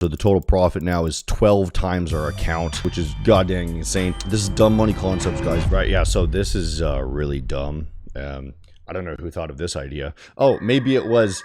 So the total profit now is 12 times our account, which is goddamn insane. This is dumb money concepts, guys, right? Yeah, so this is really dumb. I don't know who thought of this idea. Oh, maybe it was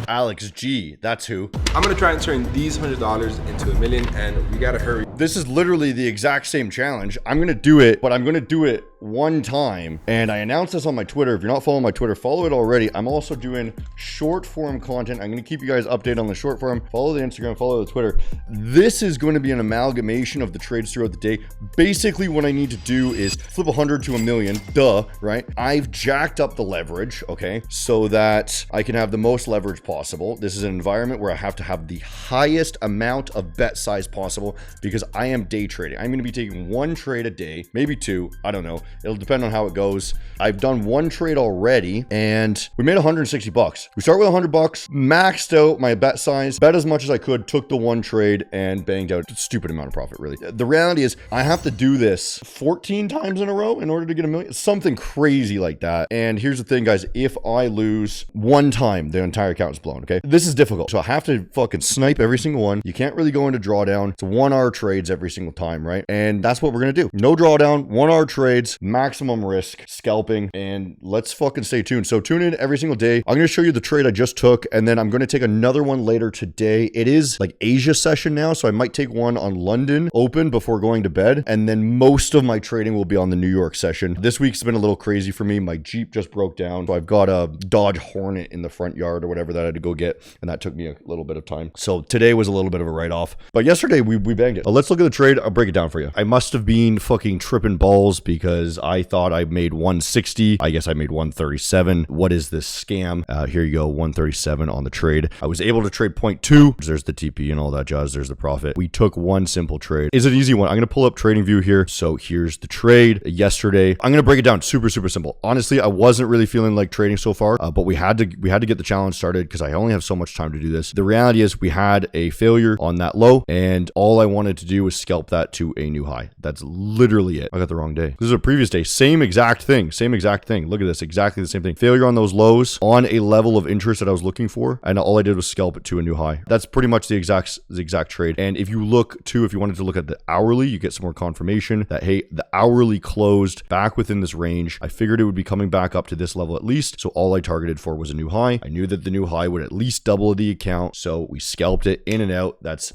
Alex G. That's who. I'm gonna try and turn these $100 into $1 million, and we gotta hurry. This is literally the exact same challenge. I'm gonna do it, but I'm gonna do it one time. And I announced this on my Twitter. If you're not following my Twitter, follow it already. I'm also doing short form content. I'm gonna keep you guys updated on the short form. Follow the Instagram, follow the Twitter. This is going to be an amalgamation of the trades throughout the day. Basically, what I need to do is flip 100 to $1 million. Duh, right? I've jacked up the leverage, okay, so that I can have the most leverage possible. This is an environment where I have to have the highest amount of bet size possible because I am day trading. I'm going to be taking one trade a day, maybe two. I don't know. It'll depend on how it goes. I've done one trade already and we made 160 bucks. We start with 100 bucks, maxed out my bet size, bet as much as I could, took the one trade and banged out a stupid amount of profit, really. The reality is I have to do this 14 times in a row in order to get $1 million, something crazy like that. And here's the thing, guys, if I lose one time, the entire account is blown, okay? This is difficult. So I have to fucking snipe every single one. You can't really go into drawdown. It's 1 hour trades every single time, right? And that's what we're going to do. No drawdown, 1 hour trades, maximum risk, scalping, and let's fucking stay tuned. So tune in every single day. I'm going to show you the trade I just took, and then I'm going to take another one later today. It is like Asia session now, so I might take one on London open before going to bed, and then most of my trading will be on the New York session. This week's been a little crazy for me. My Jeep just broke down, so I've got a Dodge Hornet in the front yard or whatever that I had to go get, and that took me a little bit of time. So today was a little bit of a write-off, but yesterday we banged it. Let's look at the trade. I'll break it down for you. I must have been fucking tripping balls because I thought I made 160. I guess I made 137. What is this scam? Here you go, 137 on the trade. I was able to trade 0.2. There's the TP and all that jazz. There's the profit. We took one simple trade. It's an easy one. I'm going to pull up trading view here. So here's the trade yesterday. I'm going to break it down super simple. Honestly, I wasn't really feeling like trading so far, but we had to get the challenge started because I only have so much time to do this. The reality is we had a failure on that low, and all I wanted to do was scalp that to a new high. That's literally it. I got the wrong day. This is a previous day. Same exact thing. Look at this. Exactly the same thing. Failure on those lows on a level of interest that I was looking for, and all I did was scalp it to a new high. That's pretty much the exact trade. And if you look too, if you wanted to look at the hourly, you get some more confirmation that, hey, the hourly closed back within this range. I figured it would be coming back up to this level at least. So all I targeted for was a new high. I knew that the new high would at least double the account. So we scalped it in and out. That's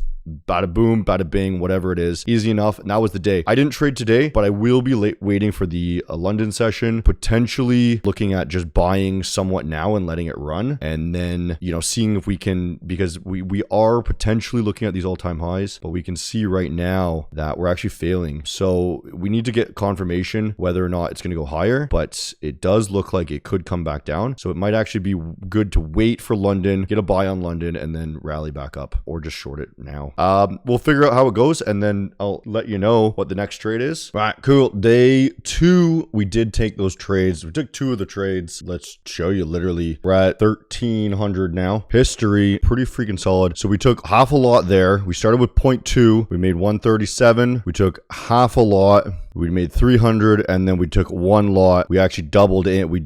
bada boom, bada bing, whatever it is. Easy enough. And that was the day. I didn't trade today, but I will be waiting for the London session, potentially looking at just buying somewhat now and letting it run. And then, you know, seeing if we can, because we are potentially looking at these all-time highs, but we can see right now that we're actually failing. So we need to get confirmation whether or not it's going to go higher, but it does look like it could come back down. So it might actually be good to wait for London, get a buy on London, and then rally back up, or just short it now. We'll figure out how it goes, and then I'll let you know what the next trade is. All right, cool. Day 2, we did take those trades. We took 2 of the trades. Let's show you literally. We're at 1,300 now. History, pretty freaking solid. So we took half a lot there. We started with 0.2. We made 137. We took half a lot. We made 300, and then we took one lot. We actually doubled it. We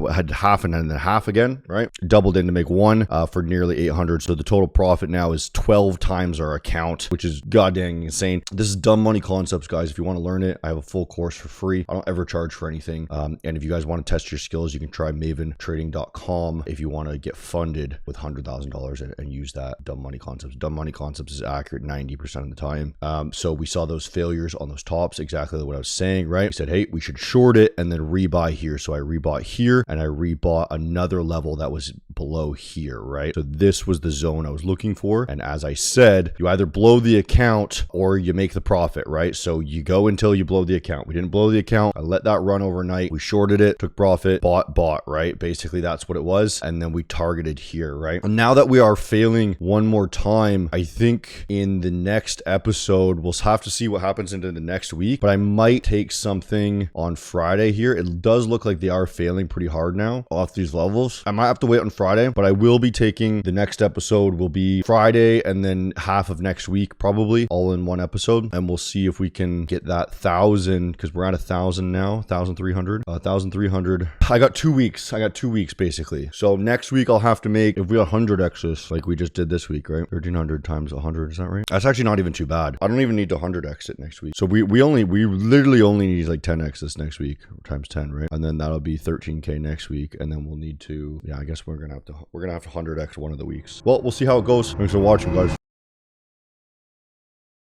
had half and then half again, right? Doubled in to make one for nearly 800. So the total profit now is 12 times our account, which is goddamn insane. This is dumb money concepts, guys. If you want to learn it, I have a full course for free. I don't ever charge for anything. And if you guys want to test your skills, you can try MavenTrading.com if you want to get funded with $100,000 and use that dumb money concepts. Dumb money concepts is accurate 90% of the time. So we saw those failures on those tops, exactly what I was saying, right? We said, hey, we should short it and then rebuy here. So I rebought here and I rebought another level that was below here, right? So this was the zone I was looking for. And as I said, you either blow the account or you make the profit, right? So you go until you blow the account. We didn't blow the account. I let that run overnight. We shorted it, took profit, bought, right? Basically, that's what it was. And then we targeted here, right? And now that we are failing one more time, I think in the next episode, we'll have to see what happens into the next week, but I might take something on Friday here. It does look like they are failing pretty hard now off these levels. I might have to wait on Friday Friday, but I will be taking the next episode will be Friday and then half of next week, probably all in one episode. And we'll see if we can get that 1,000 because we're at 1,000 now, 1,300, 1,300. I got 2 weeks. I got 2 weeks basically. So next week I'll have to make, if we 100x this like we just did this week, right? 1,300 times 100, is that right? That's actually not even too bad. I don't even need to 100x it next week. So we literally only need like 10x this next week times 10, right? And then that'll be 13k next week. And then we'll need to, yeah, I guess we're gonna have to 100x one of the weeks. Well, we'll see how it goes. Thanks for watching, guys.